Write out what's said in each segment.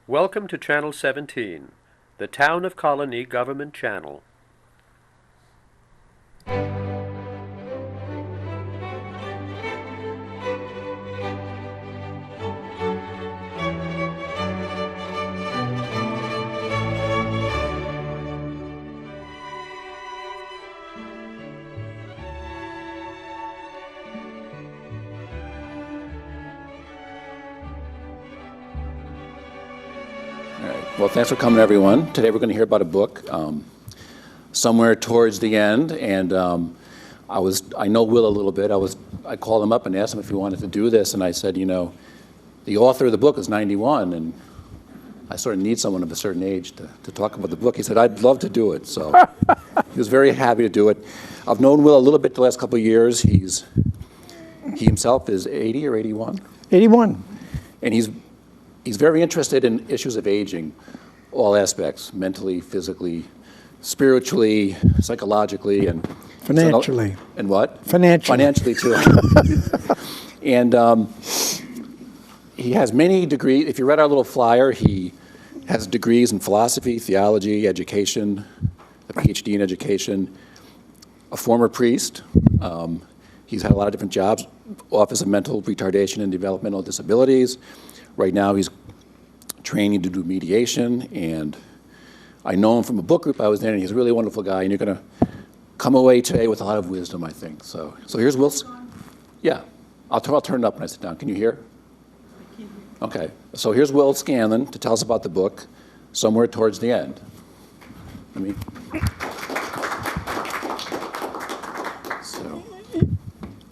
Welcome to Channel 17, the Town of Colonie Government Channel. Well, thanks for coming, everyone. Today we're going to hear about a book, Somewhere Towards the End, and I know Will a little bit. I called him up and asked him if he wanted to do this, and I said, you know, the author of the book is 91, and I sort of need someone of a certain age to talk about the book. He said, I'd love to do it, so he was very happy to do it. I've known Will a little bit the last couple of years. He himself is 80 or 81? 81. And he's very interested in issues of aging, all aspects, mentally, physically, spiritually, psychologically, and financially. And what? Financially. Financially, too. And he has many degrees. If you read our little flyer, he has degrees in philosophy, theology, education, a PhD in education, a former priest. He's had a lot of different jobs, Office of Mental Retardation and Developmental Disabilities. Right now, he's training to do mediation, and I know him from a book group I was in, and he's a really wonderful guy, and you're going to come away today with a lot of wisdom, I think. So here's Will. Yeah, I'll turn it up when I sit down. Can you hear? Okay, so here's Will Scanlan to tell us about the book, Somewhere Towards the End.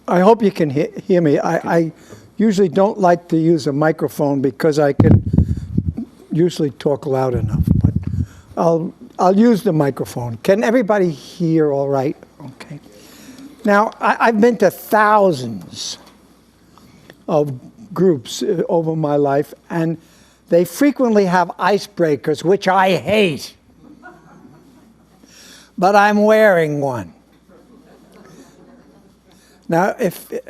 I hope you can hear me. I usually don't like to use a microphone because I can usually talk loud enough, but I'll use the microphone. Can everybody hear all right? Okay. Now, I've been to thousands of groups over my life, and they frequently have icebreakers, which I hate. But I'm wearing one. Now,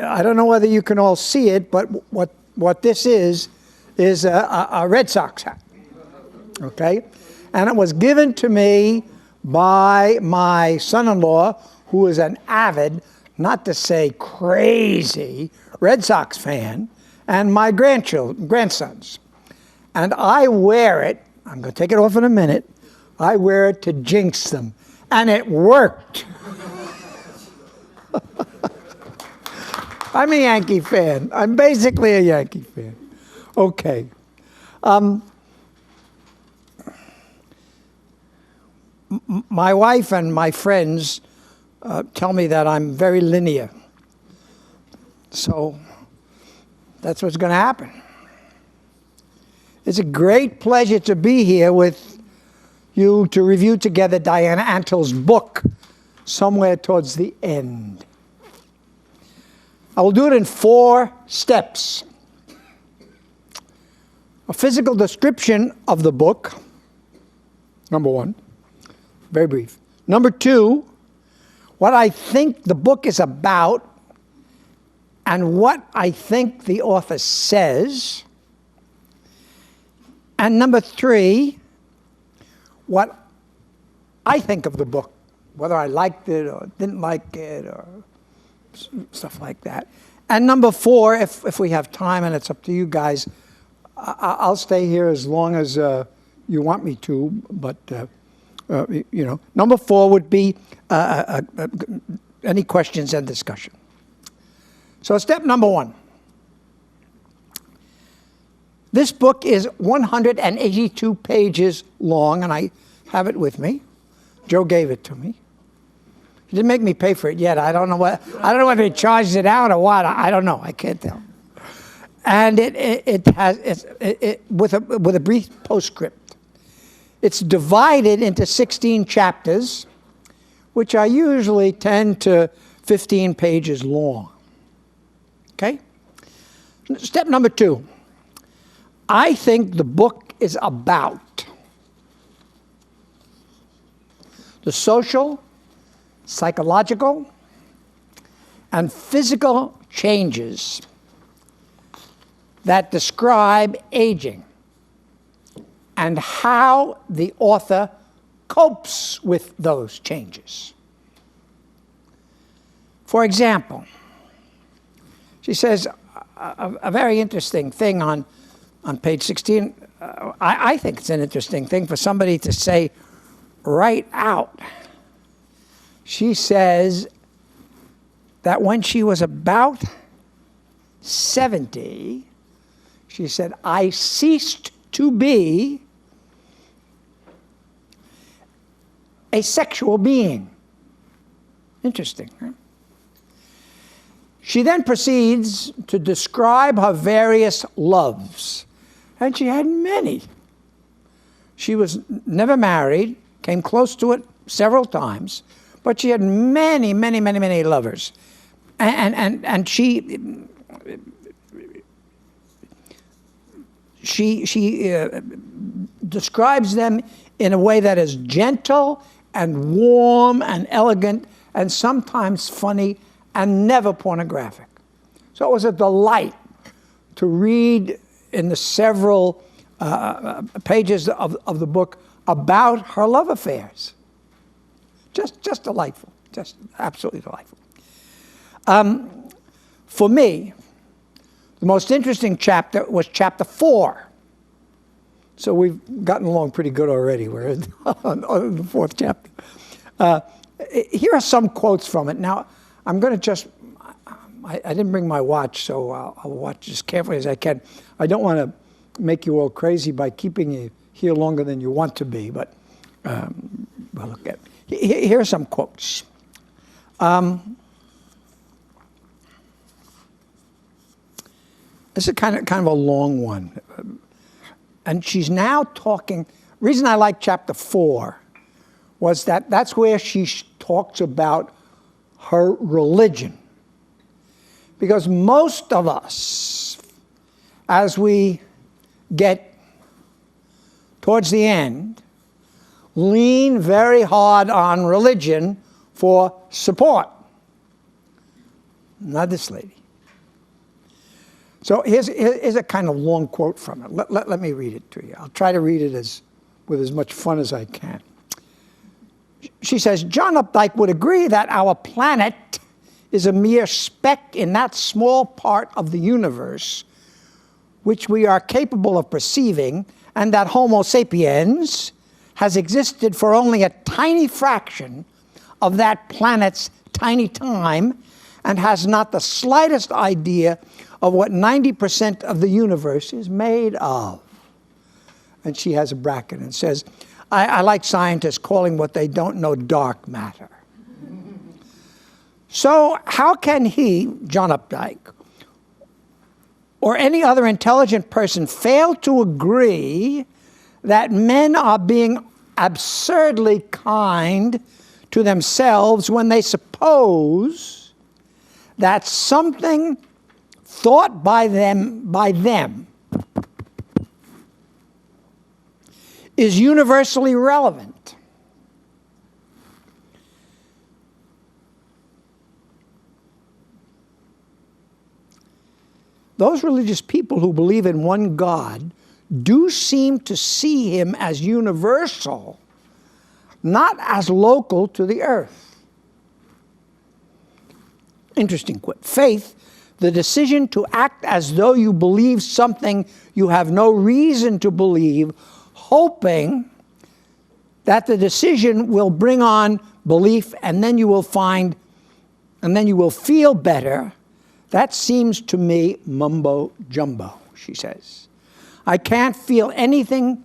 I don't know whether you can all see it, but what this is a Red Sox hat, okay? And it was given to me by my son-in-law, who is an avid, not to say crazy, Red Sox fan, and my grandsons. And I wear it, I'm going to take it off in a minute, I wear it to jinx them. And it worked. I'm a Yankee fan. I'm basically a Yankee fan. Okay. My wife and my friends tell me that I'm very linear. So that's what's going to happen. It's a great pleasure to be here with you to review together Diana Athill's book, Somewhere Towards the End. I will do it in 4 steps. A physical description of the book, number 1, very brief. Number 2, what I think the book is about and what I think the author says. And number 3, what I think of the book, whether I liked it or didn't like it or stuff like that. And number 4, if we have time, and it's up to you guys, I'll stay here as long as you want me to, but, you know. Number 4 would be any questions and discussion. So step number 1. This book is 182 pages long, and I have it with me. Joe gave it to me. He didn't make me pay for it yet. I don't know whether he charged it out or what. I don't know. I can't tell. And it has with a brief postscript. It's divided into 16 chapters, which are usually 10 to 15 pages long. Okay? Step number 2. I think the book is about the social, psychological, and physical changes that describe aging and how the author copes with those changes. For example, she says a very interesting thing on page 16. I think it's an interesting thing for somebody to say right out. She says that when she was about 70, she said, I ceased to be a sexual being. Interesting, right? She then proceeds to describe her various loves, and she had many. She was never married, came close to it several times, but she had many, many, many, many lovers. And she describes them in a way that is gentle and warm and elegant and sometimes funny and never pornographic. So it was a delight to read in the several pages of the book about her love affairs. Just delightful, just absolutely delightful. For me, the most interesting chapter was chapter 4. So we've gotten along pretty good already. We're on the 4th chapter. Here are some quotes from it. Now, I'm going to just, I didn't bring my watch, so I'll watch as carefully as I can. I don't want to make you all crazy by keeping you here longer than you want to be, but we'll look at it. Here are some quotes. This is kind of a long one. And she's now talking, reason I like chapter 4 was that that's where she talks about her religion. Because most of us, as we get towards the end, lean very hard on religion for support. Not this lady. So here's a kind of long quote from it. Let me read it to you. I'll try to read it with as much fun as I can. She says, John Updike would agree that our planet is a mere speck in that small part of the universe which we are capable of perceiving, and that Homo sapiens has existed for only a tiny fraction of that planet's tiny time and has not the slightest idea of what 90% of the universe is made of. And she has a bracket and says, I like scientists calling what they don't know dark matter. So how can he, John Updike, or any other intelligent person fail to agree that men are being absurdly kind to themselves when they suppose that something thought by them is universally relevant? Those religious people who believe in one God do seem to see him as universal, not as local to the earth. Interesting quote. Faith, the decision to act as though you believe something you have no reason to believe, hoping that the decision will bring on belief and then you will feel better. That seems to me mumbo jumbo, she says. I can't feel anything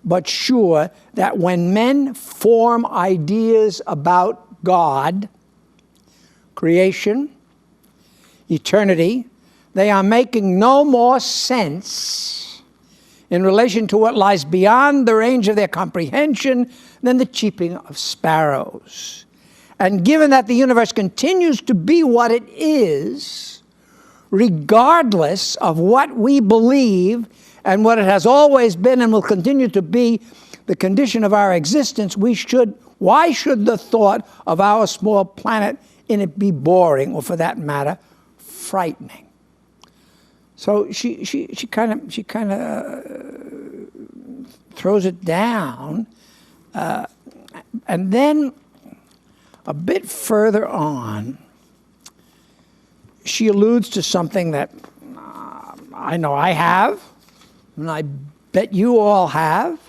but sure that when men form ideas about God, creation, eternity, they are making no more sense in relation to what lies beyond the range of their comprehension than the cheeping of sparrows. And given that the universe continues to be what it is, regardless of what we believe and what it has always been and will continue to be the condition of our existence, why should the thought of our small planet in it be boring, or for that matter, frightening? So she kind of throws it down. And then a bit further on, she alludes to something that I know I have, and I bet you all have.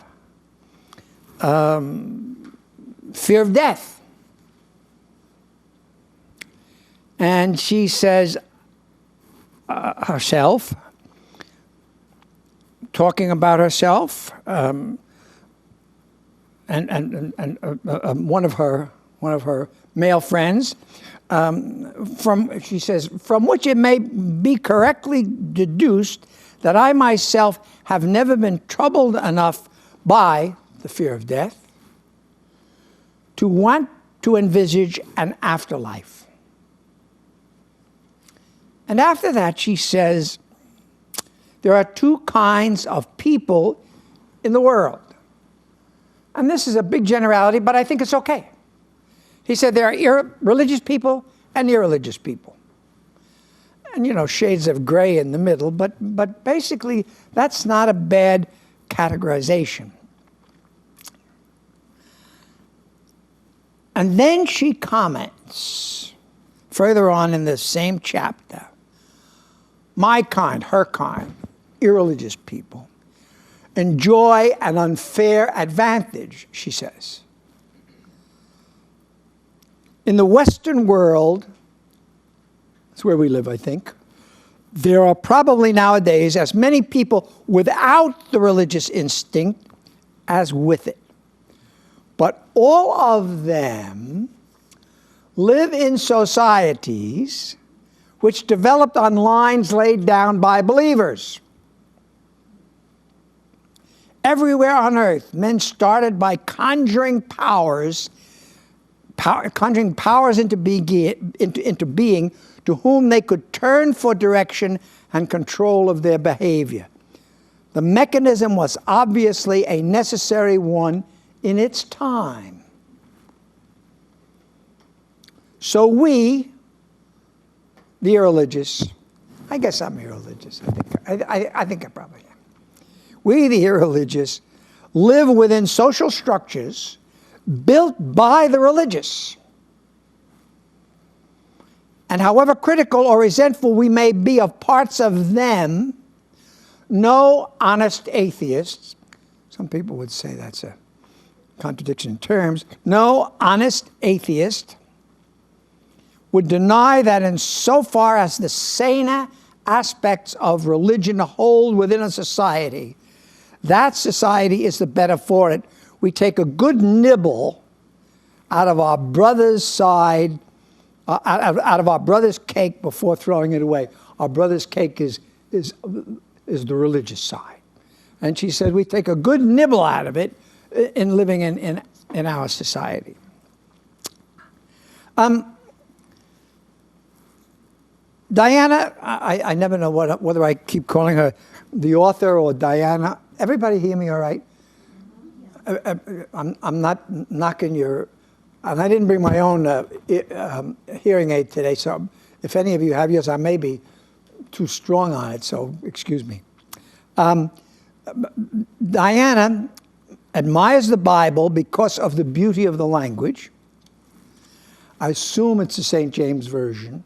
Fear of death. And she says herself, talking about herself, and one of her male friends, she says, from which it may be correctly deduced that I myself have never been troubled enough by the fear of death to want to envisage an afterlife. And after that, she says, there are two kinds of people in the world. And this is a big generality, but I think it's okay. He said there are religious people and irreligious people. And, shades of gray in the middle, but basically that's not a bad categorization. And then she comments, further on in the same chapter, my kind, her kind, irreligious people, enjoy an unfair advantage, she says. In the Western world, that's where we live, I think, there are probably nowadays as many people without the religious instinct as with it. But all of them live in societies which developed on lines laid down by believers. Everywhere on earth, men started by conjuring powers into being to whom they could turn for direction and control of their behavior. The mechanism was obviously a necessary one in its time. So we, the irreligious, I guess I'm irreligious. I think I probably am. We, the irreligious, live within social structures built by the religious. And however critical or resentful we may be of parts of them, no honest atheists, some people would say that's a contradiction in terms, no honest atheist would deny that insofar as the saner aspects of religion hold within a society, that society is the better for it. We take a good nibble out of our brother's side, out of our brother's cake before throwing it away. Our brother's cake is the religious side. And she said we take a good nibble out of it in living in our society. Diana, I never know whether I keep calling her the author or Diana. Everybody hear me all right? I'm not knocking your, and I didn't bring my own hearing aid today, so if any of you have yours, I may be too strong on it, so excuse me. Diana admires the Bible because of the beauty of the language. I assume it's the St. James Version,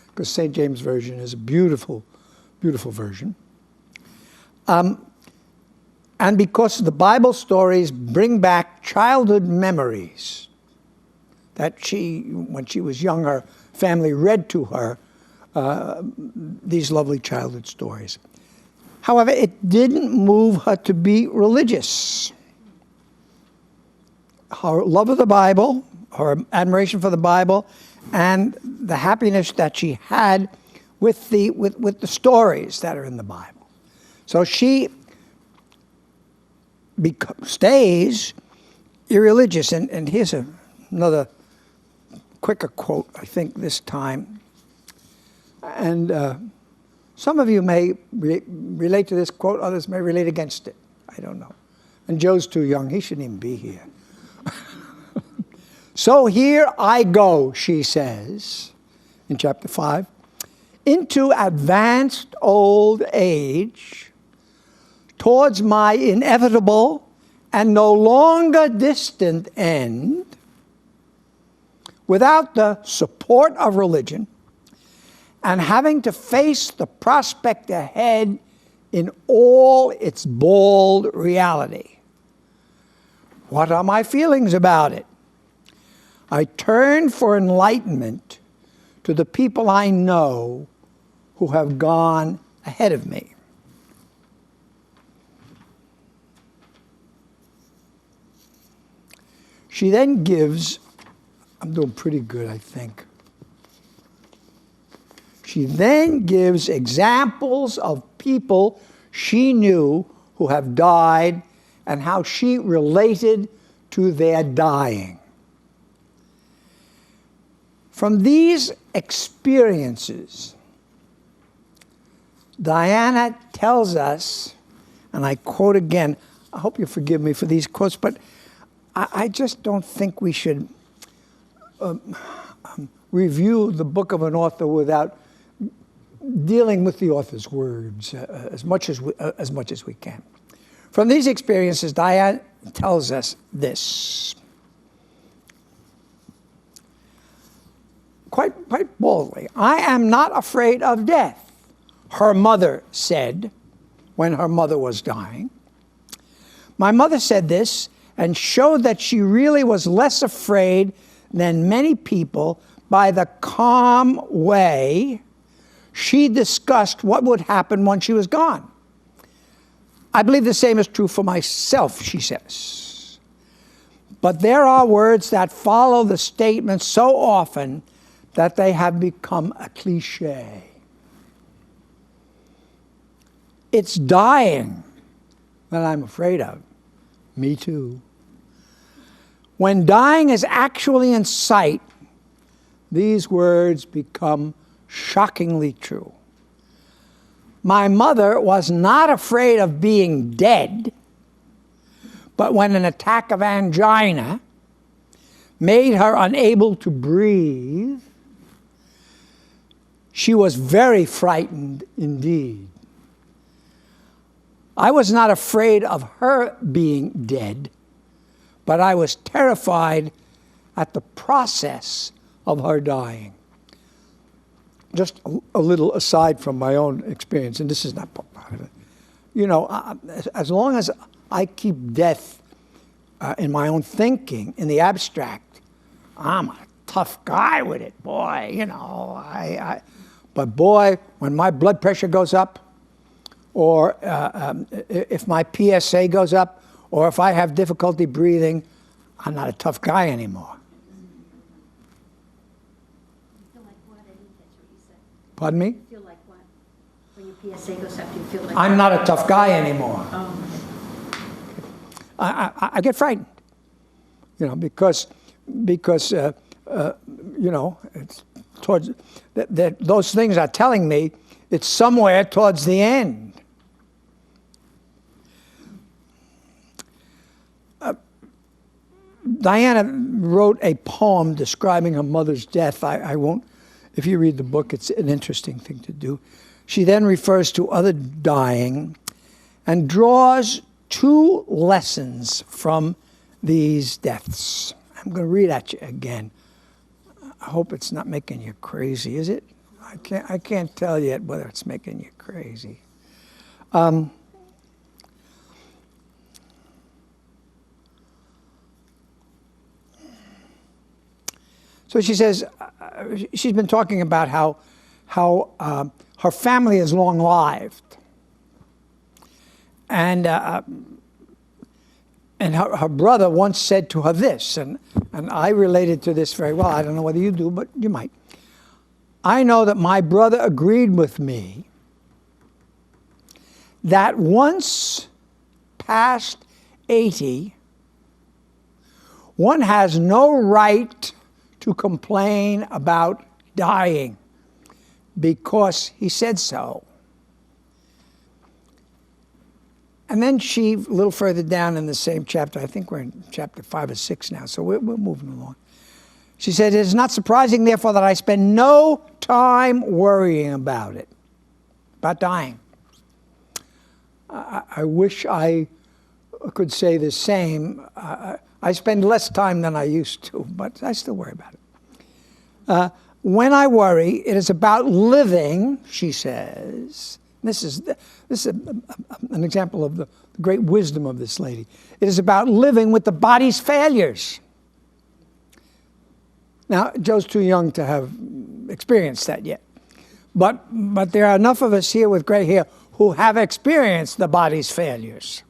because St. James Version is a beautiful, beautiful version. And because the Bible stories bring back childhood memories that when she was young, her family read to her these lovely childhood stories. However, it didn't move her to be religious. Her love of the Bible, her admiration for the Bible, and the happiness that she had with the stories that are in the Bible. So she stays irreligious. And here's another quicker quote, I think, this time. And some of you may relate to this quote, others may relate against it. I don't know. And Joe's too young. He shouldn't even be here. So here I go, she says, in chapter 5, into advanced old age, towards my inevitable and no longer distant end, without the support of religion, and having to face the prospect ahead in all its bald reality. What are my feelings about it? I turn for enlightenment to the people I know who have gone ahead of me. She then gives, I'm doing pretty good, I think. She then gives examples of people she knew who have died and how she related to their dying. From these experiences, Diana tells us, and I quote again, I hope you forgive me for these quotes, but I just don't think we should review the book of an author without dealing with the author's words as much as we can. From these experiences, Diana tells us this, quite boldly. I am not afraid of death, her mother said when her mother was dying. My mother said this and showed that she really was less afraid than many people by the calm way she discussed what would happen when she was gone. I believe the same is true for myself, she says. But there are words that follow the statement so often that they have become a cliche. It's dying that I'm afraid of. Me too. When dying is actually in sight, these words become shockingly true. My mother was not afraid of being dead, but when an attack of angina made her unable to breathe, she was very frightened indeed. I was not afraid of her being dead, but I was terrified at the process of her dying. Just a little aside from my own experience, and this is not part of it. You know, as long as I keep death in my own thinking, in the abstract, I'm a tough guy with it, boy, you know. But boy, when my blood pressure goes up, or if my PSA goes up, or if I have difficulty breathing, I'm not a tough guy anymore. Pardon me? You feel like what? When your PSA goes up, you feel like... I'm not a tough guy anymore. Oh. I get frightened, you know, because you know, it's towards those things are telling me it's somewhere towards the end. Diana wrote a poem describing her mother's death. I won't. If you read the book, it's an interesting thing to do. She then refers to other dying and draws two lessons from these deaths. I'm going to read at you again. I hope it's not making you crazy, is it? I can't tell yet whether it's making you crazy. So she says, she's been talking about how her family is long-lived. And her brother once said to her this, and I related to this very well. I don't know whether you do, but you might. I know that my brother agreed with me that once past 80, one has no right to complain about dying because he said so. And then she, a little further down in the same chapter, I think we're in chapter 5 or 6 now, so we're moving along. She said, it is not surprising, therefore, that I spend no time worrying about it, about dying. I wish I could say the same. I spend less time than I used to, but I still worry about it. When I worry, it is about living, she says. This is an example of the great wisdom of this lady. It is about living with the body's failures. Now, Joe's too young to have experienced that yet. But there are enough of us here with gray hair who have experienced the body's failures.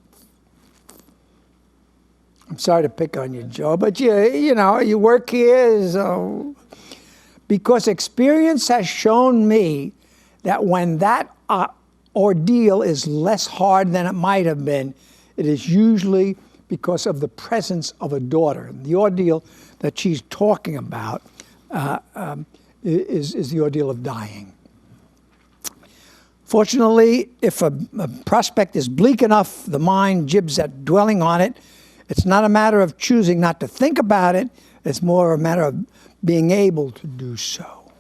I'm sorry to pick on you, Joe, but you work here, so... Because experience has shown me that when that ordeal is less hard than it might have been, it is usually because of the presence of a daughter. The ordeal that she's talking about is the ordeal of dying. Fortunately, if a prospect is bleak enough, the mind jibs at dwelling on it. It's not a matter of choosing not to think about it. It's more a matter of being able to do so.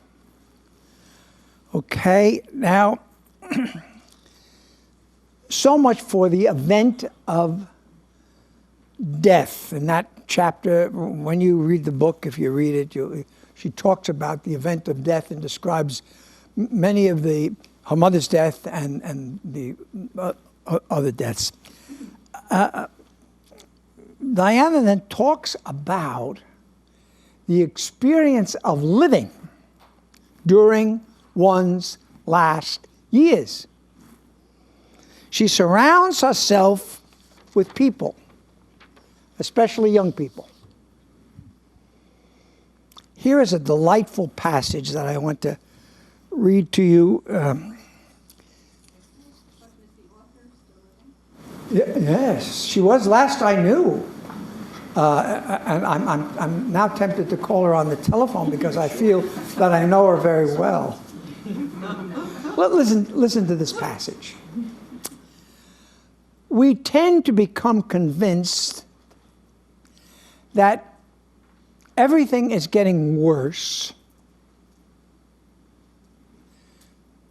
Okay, now, so much for the event of death. In that chapter, when you read the book, if you read it, she talks about the event of death and describes many of her mother's death and the other deaths. Diana then talks about the experience of living during one's last years. She surrounds herself with people, especially young people. Here is a delightful passage that I want to read to you. Yes, she was last I knew. And I'm now tempted to call her on the telephone because I feel that I know her very well. Listen to this passage. We tend to become convinced that everything is getting worse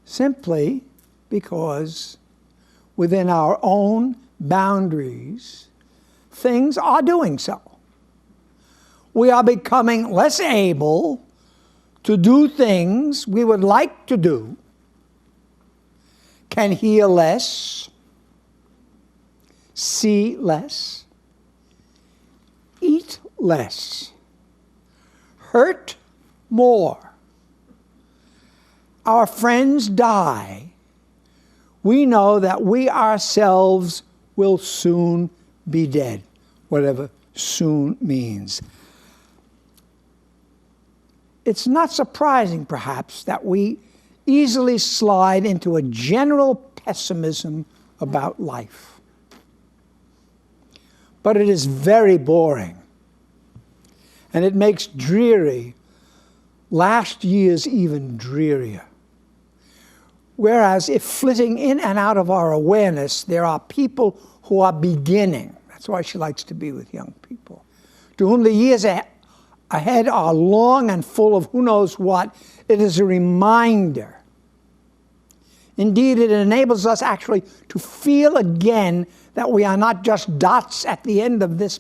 simply because within our own boundaries, things are doing so. We are becoming less able to do things we would like to do, can hear less, see less, eat less, hurt more. Our friends die. We know that we ourselves will soon be dead, whatever soon means. It's not surprising, perhaps, that we easily slide into a general pessimism about life. But it is very boring, and it makes dreary last years even drearier. Whereas if flitting in and out of our awareness, there are people who are beginning. That's why she likes to be with young people, to whom the years ahead are long and full of who knows what. It is a reminder. Indeed, it enables us actually to feel again that we are not just dots at the end of this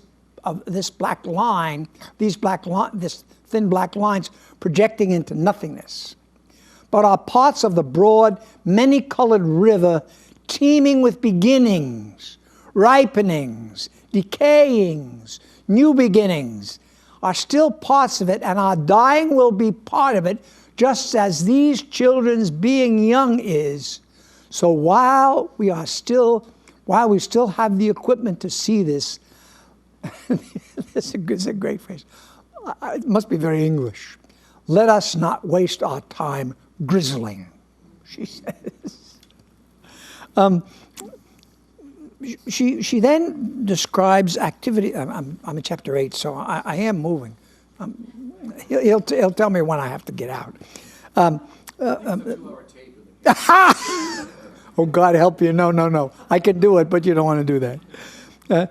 black line, this thin black lines projecting into nothingness, but are parts of the broad, many-colored river teeming with beginnings, ripenings, decayings, new beginnings, are still parts of it, and our dying will be part of it, just as these children's being young is. So while we still have the equipment to see this, this is a great phrase. It must be very English. Let us not waste our time grizzling, she says. She then describes activity. I'm in chapter 8, so I am moving. He'll tell me when I have to get out. Oh, God help you. No. I can do it, but you don't want to do that.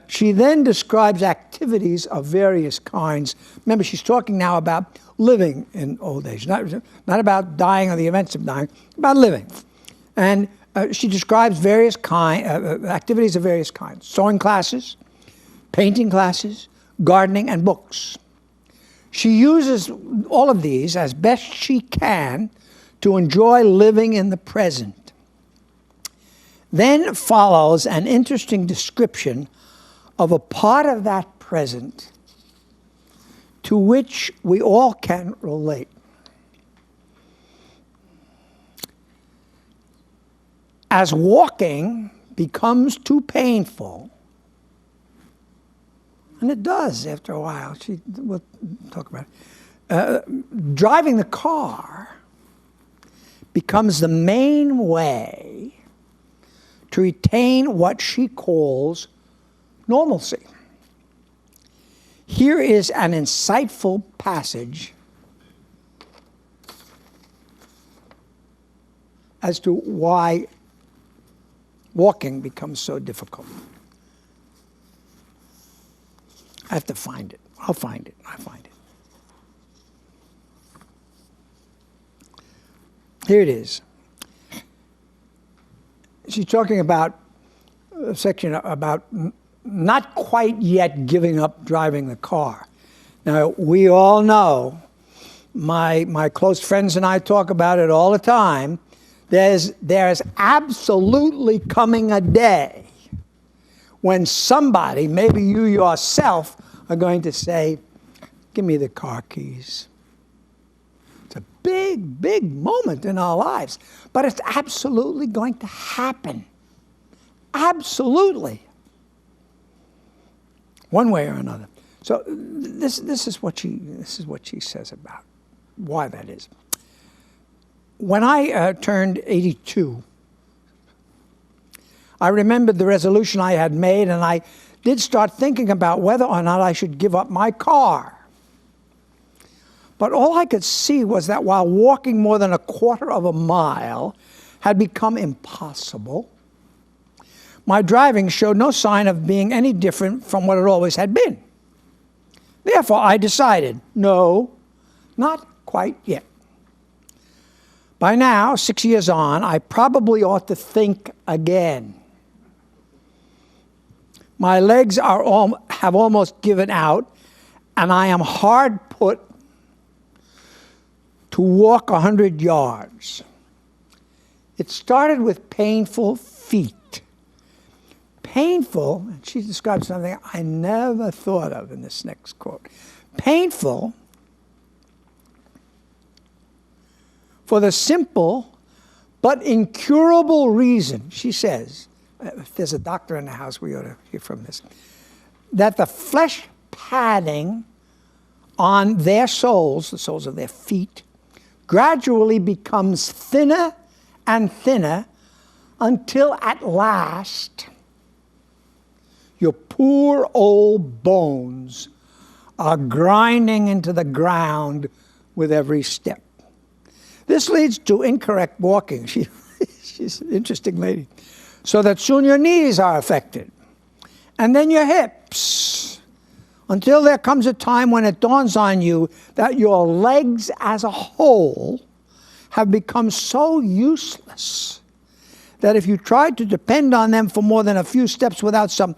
She then describes activities of various kinds. Remember, she's talking now about living in old age, not about dying or the events of dying, about living. And She describes various activities of various kinds: sewing classes, painting classes, gardening, and books. She uses all of these as best she can to enjoy living in the present. Then follows an interesting description of a part of that present to which we all can relate. As walking becomes too painful, and it does after a while, we'll talk about it, driving the car becomes the main way to retain what she calls normalcy. Here is an insightful passage as to why walking becomes so difficult. I have to find it. I'll find it. Here it is. She's talking about a section about not quite yet giving up driving the car. Now, we all know, my close friends and I talk about it all the time, there's absolutely coming a day when somebody, maybe you yourself, are going to say, give me the car keys. It's a big, big moment in our lives, but it's absolutely going to happen. Absolutely. One way or another. So this is what she says about why that is. When I turned 82, I remembered the resolution I had made, and I did start thinking about whether or not I should give up my car. But all I could see was that while walking more than a quarter of a mile had become impossible, my driving showed no sign of being any different from what it always had been. Therefore, I decided, no, not quite yet. By now, 6 years on, I probably ought to think again. My legs have almost given out, and I am hard put to walk 100 yards. It started with painful feet. Painful, and she describes something I never thought of in this next quote. Painful for the simple but incurable reason, she says, if there's a doctor in the house, we ought to hear from this, that the flesh padding on their soles, the soles of their feet, gradually becomes thinner and thinner until at last your poor old bones are grinding into the ground with every step. This leads to incorrect walking. She's an interesting lady. So that soon your knees are affected, and then your hips, until there comes a time when it dawns on you that your legs as a whole have become so useless that if you tried to depend on them for more than a few steps without some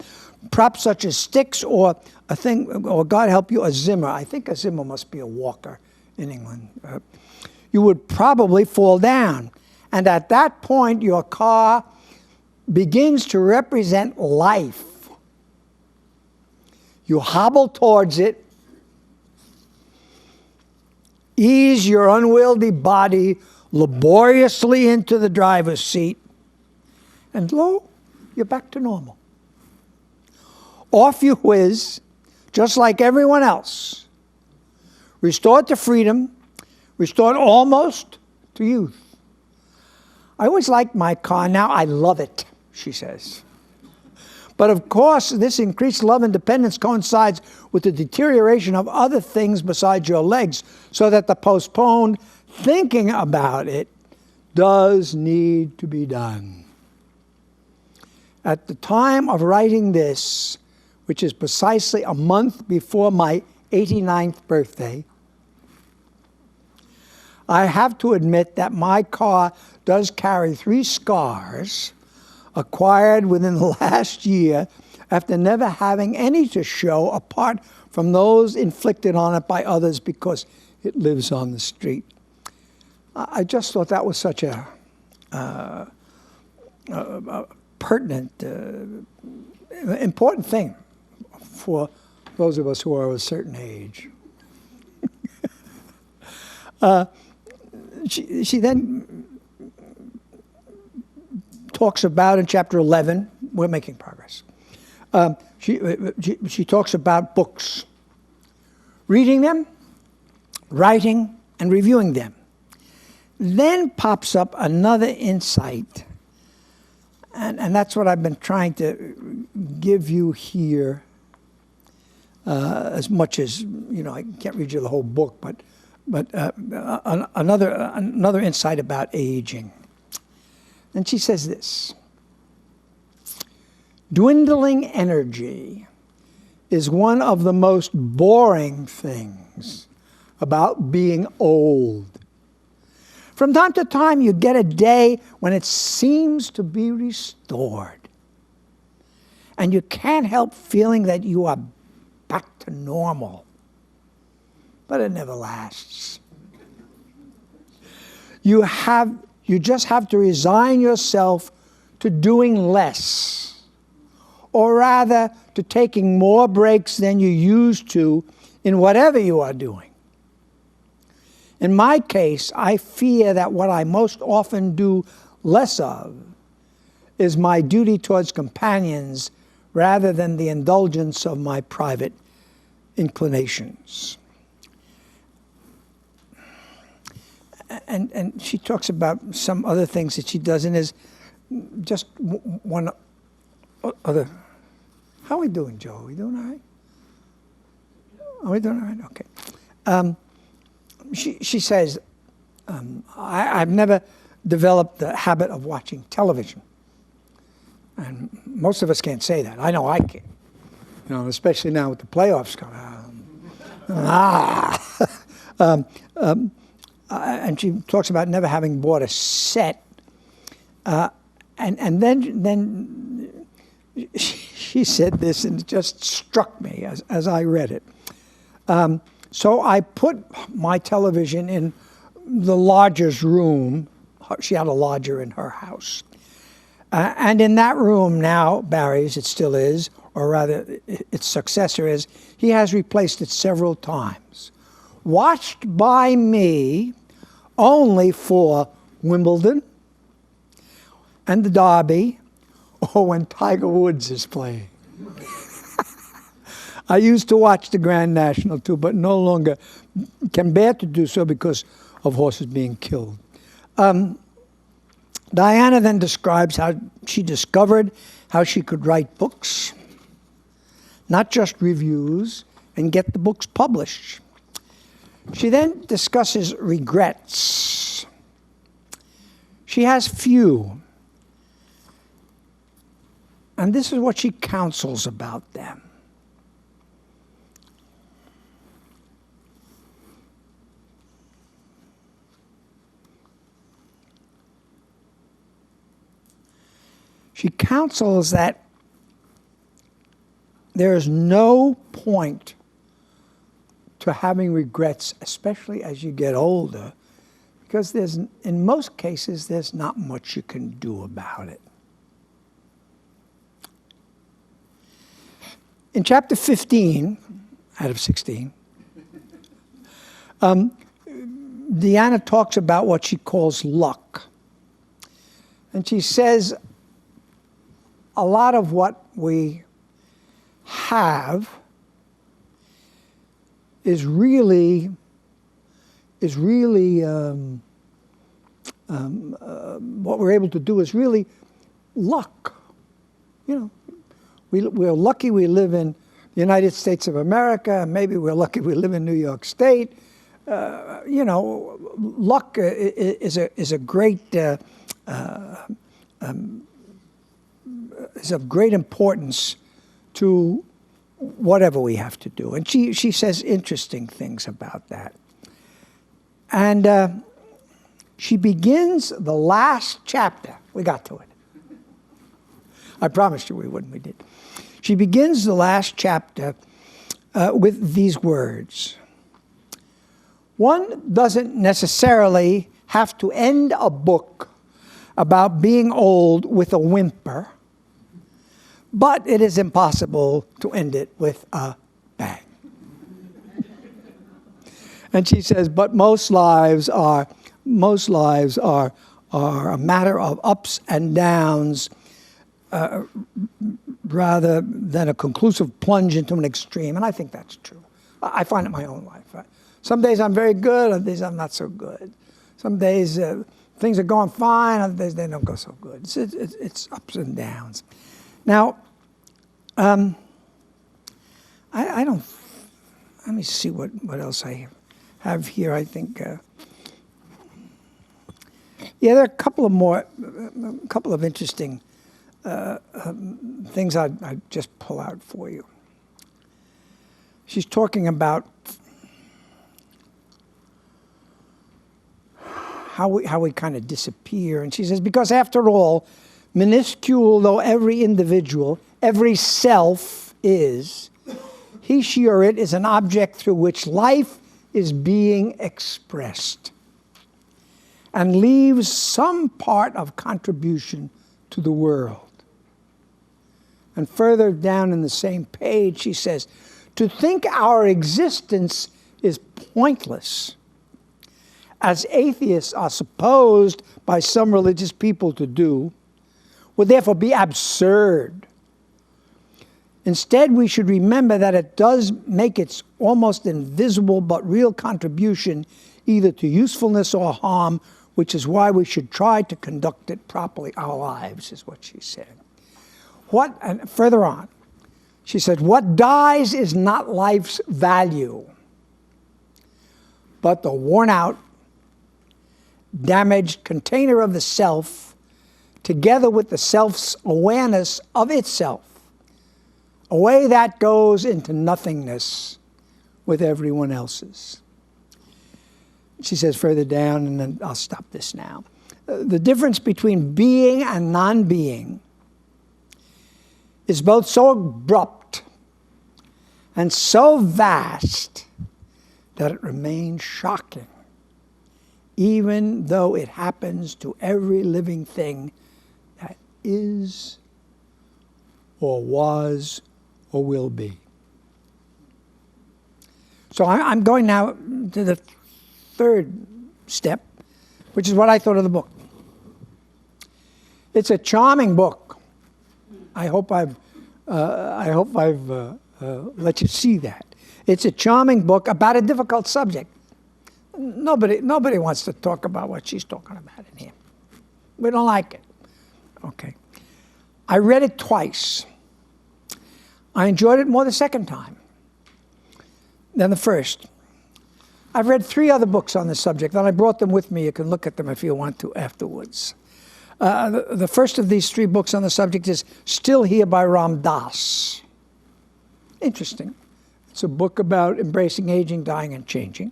props such as sticks or a thing, or God help you, a Zimmer. I think a Zimmer must be a walker in England. You would probably fall down. And at that point, your car begins to represent life. You hobble towards it, ease your unwieldy body laboriously into the driver's seat, and lo, you're back to normal. Off you whiz, just like everyone else, restored to freedom, restored almost to youth. I always liked my car. Now I love it, she says. But of course, this increased love and dependence coincides with the deterioration of other things besides your legs, so that the postponed thinking about it does need to be done. At the time of writing this, which is precisely a month before my 89th birthday, I have to admit that my car does carry 3 scars acquired within the last year after never having any to show apart from those inflicted on it by others because it lives on the street. I just thought that was such a pertinent, important thing for those of us who are of a certain age. She then talks about in chapter 11, we're making progress. She talks about books, reading them, writing, and reviewing them. Then pops up another insight, and that's what I've been trying to give you here. As much as, I can't read you the whole book, but another insight about aging. And she says this: dwindling energy is one of the most boring things about being old. From time to time, you get a day when it seems to be restored. And you can't help feeling that you are back to normal. But it never lasts. You just have to resign yourself to doing less, or rather to taking more breaks than you used to in whatever you are doing. In my case, I fear that what I most often do less of is my duty towards companions rather than the indulgence of my private inclinations. And she talks about some other things that she does, and is just one other. How are we doing, Joe? Are we doing all right? Are we doing all right? Okay. She says, I've never developed the habit of watching television. And most of us can't say that. I know I can't. Especially now with the playoffs coming out. And she talks about never having bought a set. And then she said this, and it just struck me as I read it. So I put my television in the lodger's room. She had a lodger in her house. And in that room now, Barry's, it still is, or rather its successor is, he has replaced it several times. Watched by me only for Wimbledon and the Derby, or when Tiger Woods is playing. I used to watch the Grand National too, but no longer can bear to do so because of horses being killed. Diana then describes how she discovered how she could write books, not just reviews, and get the books published. She then discusses regrets. She has few, and this is what she counsels about them. She counsels that there is no point to having regrets, especially as you get older, because in most cases, there's not much you can do about it. In chapter 15, out of 16, Deanna talks about what she calls luck. And she says, a lot of what we have is really what we're able to do is really luck. We're lucky we live in the United States of America. Maybe we're lucky we live in New York State. Luck is a great is of great importance to whatever we have to do. And she says interesting things about that. And She begins the last chapter. We got to it. I promised you we wouldn't. We did. She begins the last chapter with these words. One doesn't necessarily have to end a book about being old with a whimper, but it is impossible to end it with a bang. And she says, but most lives are a matter of ups and downs rather than a conclusive plunge into an extreme. And I think that's true. I find it in my own life. Some days I'm very good, other days I'm not so good. Some days things are going fine, other days they don't go so good. It's ups and downs. Now, I don't, let me see what else I have here. I think, there are a couple of interesting things I'd just pull out for you. She's talking about how we kind of disappear. And she says, because after all, minuscule though every individual, every self is, he, she, or it is an object through which life is being expressed and leaves some part of contribution to the world. And further down in the same page, she says, to think our existence is pointless, as atheists are supposed by some religious people to do, would therefore be absurd. Instead, we should remember that it does make its almost invisible but real contribution either to usefulness or harm, which is why we should try to conduct it properly. Our lives, is what she said. And further on, she said, what dies is not life's value, but the worn out, damaged container of the self, together with the self's awareness of itself, away that goes into nothingness with everyone else's. She says further down, and then I'll stop this now. The difference between being and non-being is both so abrupt and so vast that it remains shocking, even though it happens to every living thing that is or was or will be. So I'm going now to the third step, which is what I thought of the book. It's a charming book. I hope I've let you see that. It's a charming book about a difficult subject. Nobody wants to talk about what she's talking about in here. We don't like it. Okay. I read it twice. I enjoyed it more the second time than the first. I've read 3 other books on the subject, and I brought them with me. You can look at them if you want to afterwards. The first of these 3 books on the subject is Still Here by Ram Dass. Interesting. It's a book about embracing aging, dying, and changing.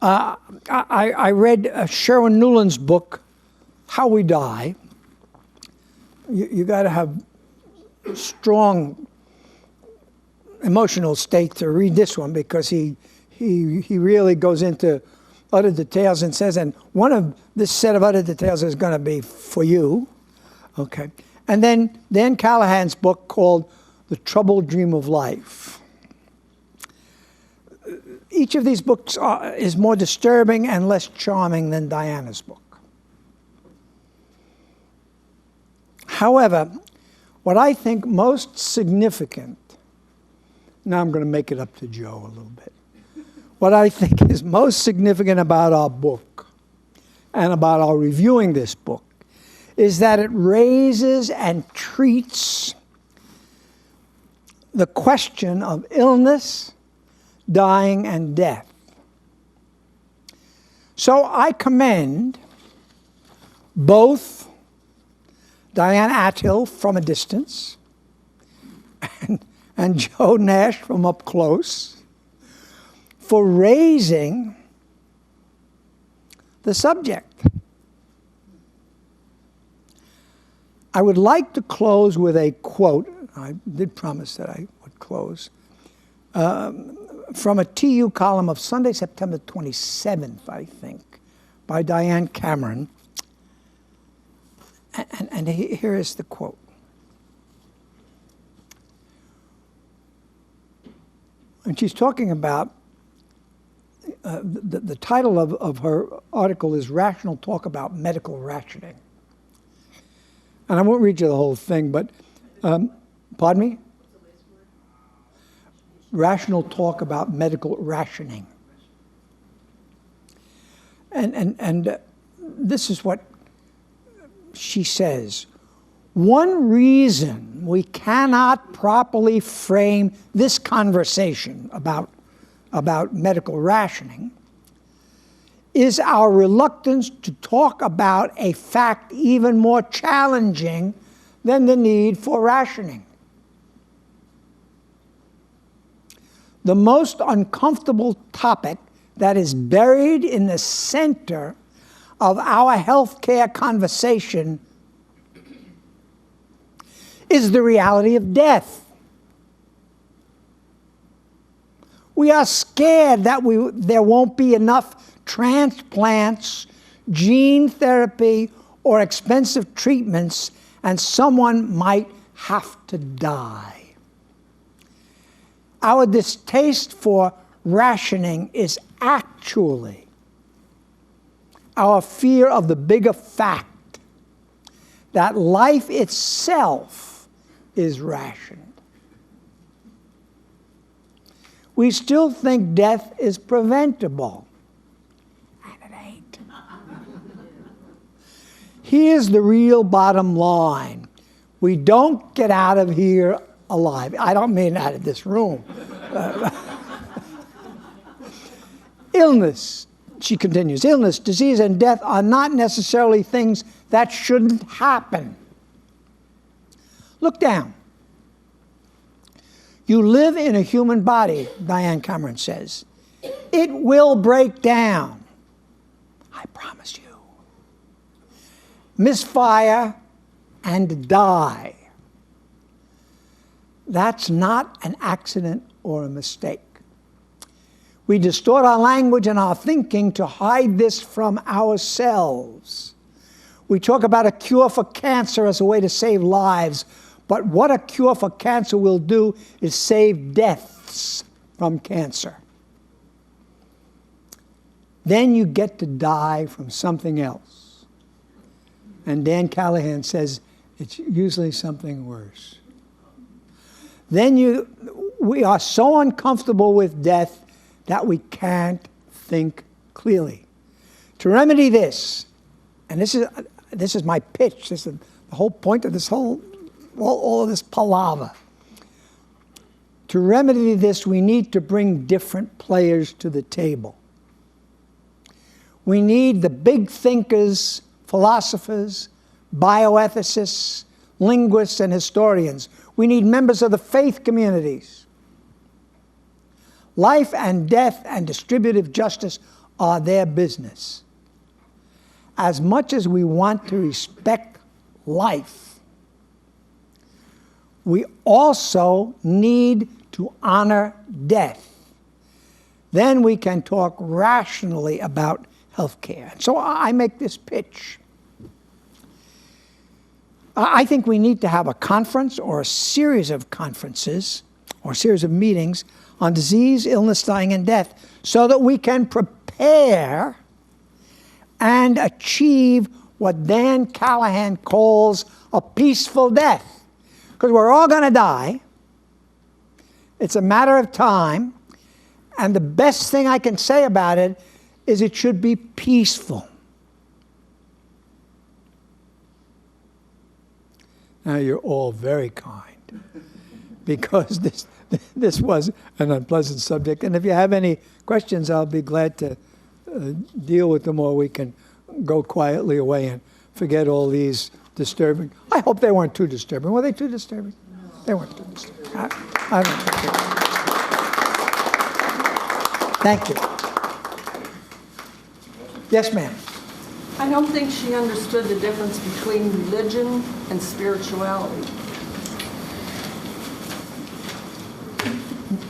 I read Sherwin Nuland's book, How We Die. You got to have strong emotional state to read this one, because he really goes into utter details and says, and one of this set of utter details is going to be for you. Okay. And then Dan Callahan's book called The Troubled Dream of Life. Each of these books is more disturbing and less charming than Diana's book. However, what I think most significant, now I'm going to make it up to Joe a little bit. What I think is most significant about our book and about our reviewing this book is that it raises and treats the question of illness, dying, and death. So I commend both Diane Athill from a distance and Joe Nash from up close for raising the the subject. I would like to close with a quote. I did promise that I would close. From a TU column of Sunday, September 27th, I think, by Diane Cameron. And here is the quote. And she's talking about, the title of her article is Rational Talk About Medical Rationing. And I won't read you the whole thing, but, pardon me? Rational Talk About Medical Rationing. And this is what she says. One reason we cannot properly frame this conversation about medical rationing is our reluctance to talk about a fact even more challenging than the need for rationing. The most uncomfortable topic that is buried in the center of our healthcare conversation is the reality of death. We are scared that there won't be enough transplants, gene therapy, or expensive treatments, and someone might have to die. Our distaste for rationing is actually our fear of the bigger fact that life itself is rationed. We still think death is preventable. Here's the real bottom line. We don't get out of here alive. I don't mean out of this room. Illness, she continues, illness, disease, and death are not necessarily things that shouldn't happen. Look down. You live in a human body, Diane Cameron says. It will break down. I promise you. Misfire and die. That's not an accident or a mistake. We distort our language and our thinking to hide this from ourselves. We talk about a cure for cancer as a way to save lives, but what a cure for cancer will do is save deaths from cancer. Then you get to die from something else. And Dan Callahan says it's usually something worse. Then we are so uncomfortable with death that we can't think clearly. To remedy this, and this is my pitch, this is the whole point of this all of this palaver. To remedy this, we need to bring different players to the table. We need the big thinkers, philosophers, bioethicists, linguists, and historians. We need members of the faith communities. Life and death and distributive justice are their business. As much as we want to respect life, we also need to honor death. Then we can talk rationally about healthcare. So I make this pitch. I think we need to have a conference or a series of conferences or a series of meetings on disease, illness, dying, and death so that we can prepare and achieve what Dan Callahan calls a peaceful death. Because we're all going to die. It's a matter of time. And the best thing I can say about it is it should be peaceful. Now you're all very kind, because this was an unpleasant subject. And if you have any questions, I'll be glad to deal with them, or we can go quietly away and forget all these disturbing. I hope they weren't too disturbing. Were they too disturbing? No. They weren't too disturbing. I don't think. Thank you. Yes, ma'am. I don't think she understood the difference between religion and spirituality.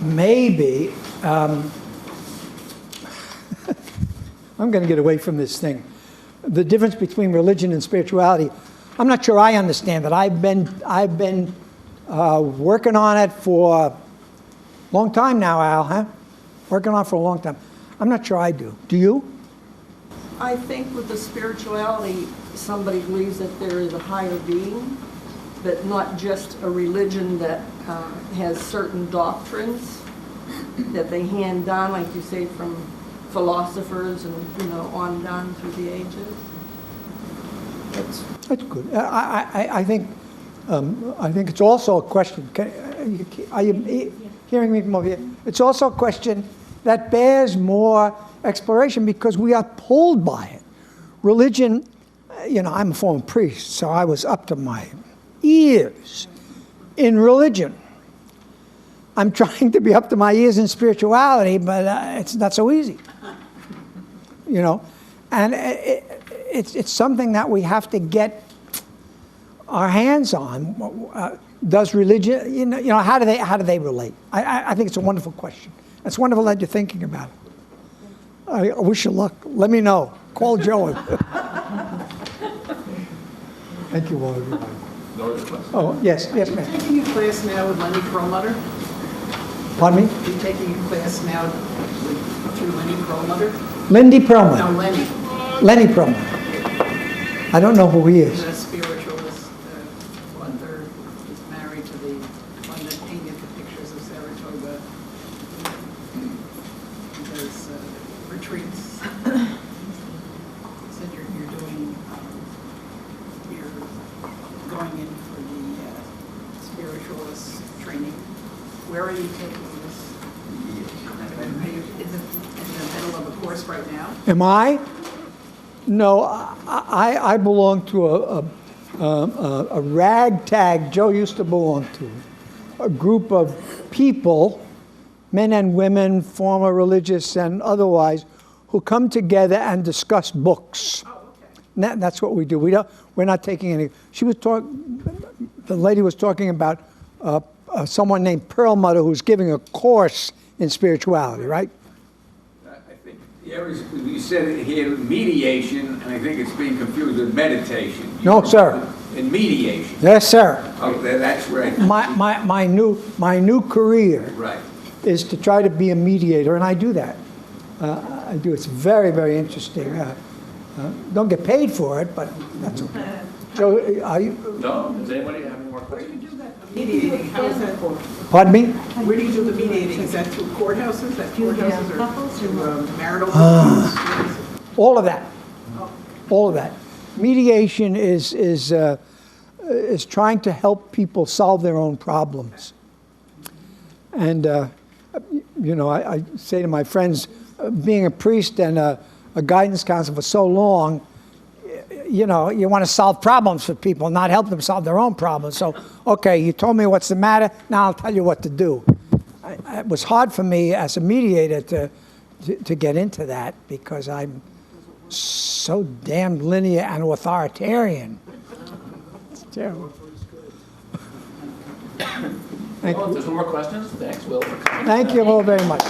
Maybe. I'm going to get away from this thing. The difference between religion and spirituality, I'm not sure I understand it. I've been working on it for a long time now, Al, huh? Working on it for a long time. I'm not sure I do. Do you? I think with the spirituality, somebody believes that there is a higher being, but not just a religion that has certain doctrines that they hand down, like you say, from philosophers and, on down through the ages. That's good. I think it's also a question. Are you hearing me from over here? It's also a question that bears more exploration because we are pulled by it. Religion, I'm a former priest, so I was up to my ears in religion. I'm trying to be up to my ears in spirituality, but it's not so easy. And it's something that we have to get our hands on. Does religion, how do they relate? I think it's a wonderful question. It's wonderful that you're thinking about it. I wish you luck. Let me know. Call Joe. Thank you all, everybody. No other questions? Oh, yes, ma'am. Taking your class now with Lenny Perlmutter? Pardon me? Are you taking your class now through Lenny Perlmutter? Lindy Perlman. No, Lenny. Lenny Perlman. I don't know who he is. The spiritualist, one third, is married to the one that painted the pictures of Saratoga. He does retreats. Said you're going in for the spiritualist training. Where are you taking this? Are you in the middle of a course right now? Am I? No, I belong to a ragtag Joe used to belong to, a group of people, men and women, former religious and otherwise, who come together and discuss books. Oh, okay. That's what we do. We're not taking any. The lady was talking about someone named Perlmutter who's giving a course in spirituality, right? I think you said here mediation, and I think it's being confused with meditation. No, sir. In mediation. Yes, sir. Okay, that's right. My new career Right. is to try to be a mediator, and I do that. I do. It's very, very interesting. Don't get paid for it, but that's okay. Joe, are you? No? Does anybody have any more questions? Mediating, how is that for? Pardon me? Where do you do the mediating? Is that through courthouses? Couples Through or marital couples? All of that. All of that. Mediation is trying to help people solve their own problems. And I say to my friends, being a priest and a guidance counselor for so long, you want to solve problems for people, not help them solve their own problems. So, okay, you told me what's the matter, now I'll tell you what to do. It was hard for me as a mediator to get into that because I'm so damn linear and authoritarian. It's terrible. Thank Well, if you. there's no more questions, thanks, Will. Thank you all very much.